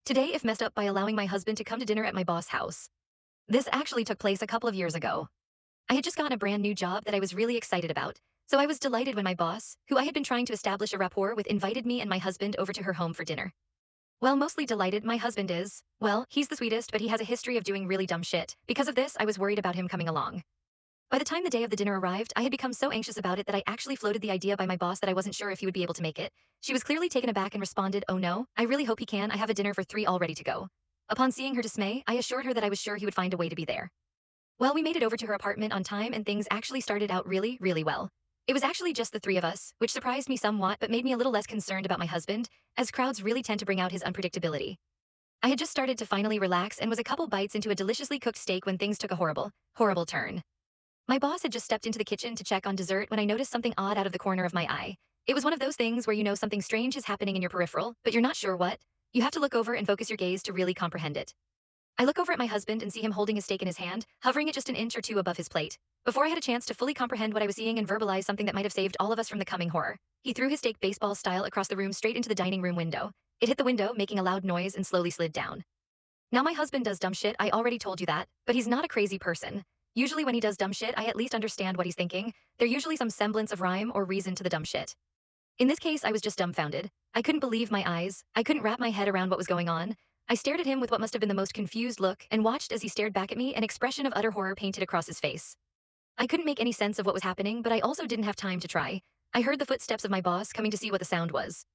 Today, if messed up by allowing my husband to come to dinner at my boss' house. This actually took place a couple of years ago. I had just gotten a brand new job that I was really excited about, so I was delighted when my boss, who I had been trying to establish a rapport with, invited me and my husband over to her home for dinner. Well, mostly delighted, my husband is. Well, he's the sweetest, but he has a history of doing really dumb shit. Because of this, I was worried about him coming along. By the time the day of the dinner arrived, I had become so anxious about it that I actually floated the idea by my boss that I wasn't sure if he would be able to make it. She was clearly taken aback and responded, "Oh no, I really hope he can. I have a dinner for 3 all ready to go." Upon seeing her dismay, I assured her that I was sure he would find a way to be there. Well, we made it over to her apartment on time and things actually started out really, really well. It was actually just the three of us, which surprised me somewhat but made me a little less concerned about my husband, as crowds really tend to bring out his unpredictability. I had just started to finally relax and was a couple bites into a deliciously cooked steak when things took a horrible, horrible turn. My boss had just stepped into the kitchen to check on dessert when I noticed something odd out of the corner of my eye. It was one of those things where you know something strange is happening in your peripheral, but you're not sure what. You have to look over and focus your gaze to really comprehend it. I look over at my husband and see him holding a steak in his hand, hovering it just an inch or two above his plate. Before I had a chance to fully comprehend what I was seeing and verbalize something that might have saved all of us from the coming horror, he threw his steak baseball style across the room straight into the dining room window. It hit the window, making a loud noise, and slowly slid down. Now my husband does dumb shit, I already told you that, but he's not a crazy person. Usually when he does dumb shit, I at least understand what he's thinking. There's usually some semblance of rhyme or reason to the dumb shit. In this case, I was just dumbfounded. I couldn't believe my eyes. I couldn't wrap my head around what was going on. I stared at him with what must have been the most confused look and watched as he stared back at me, an expression of utter horror painted across his face. I couldn't make any sense of what was happening, but I also didn't have time to try. I heard the footsteps of my boss coming to see what the sound was.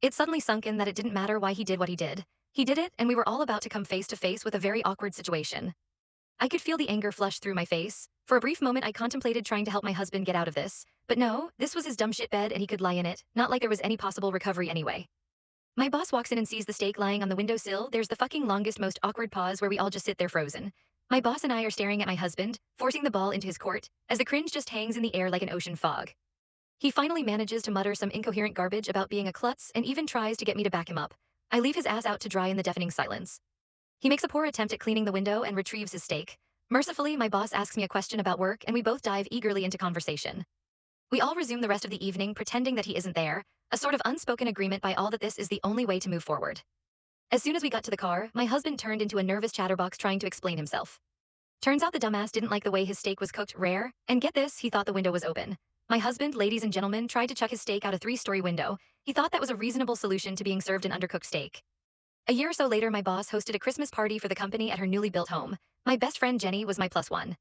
It suddenly sunk in that it didn't matter why he did what he did. He did it, and we were all about to come face to face with a very awkward situation. I could feel the anger flush through my face. For a brief moment, I contemplated trying to help my husband get out of this. But no, this was his dumb shit bed and he could lie in it, not like there was any possible recovery anyway. My boss walks in and sees the steak lying on the windowsill. There's the fucking longest, most awkward pause where we all just sit there frozen. My boss and I are staring at my husband, forcing the ball into his court, as the cringe just hangs in the air like an ocean fog. He finally manages to mutter some incoherent garbage about being a klutz and even tries to get me to back him up. I leave his ass out to dry in the deafening silence. He makes a poor attempt at cleaning the window and retrieves his steak. Mercifully, my boss asks me a question about work and we both dive eagerly into conversation. We all resume the rest of the evening pretending that he isn't there, a sort of unspoken agreement by all that this is the only way to move forward. As soon as we got to the car, my husband turned into a nervous chatterbox trying to explain himself. Turns out the dumbass didn't like the way his steak was cooked rare, and get this, he thought the window was open. My husband, ladies and gentlemen, tried to chuck his steak out a 3-story window. He thought that was a reasonable solution to being served an undercooked steak. A year or so later, my boss hosted a Christmas party for the company at her newly built home. My best friend Jenny was my plus one.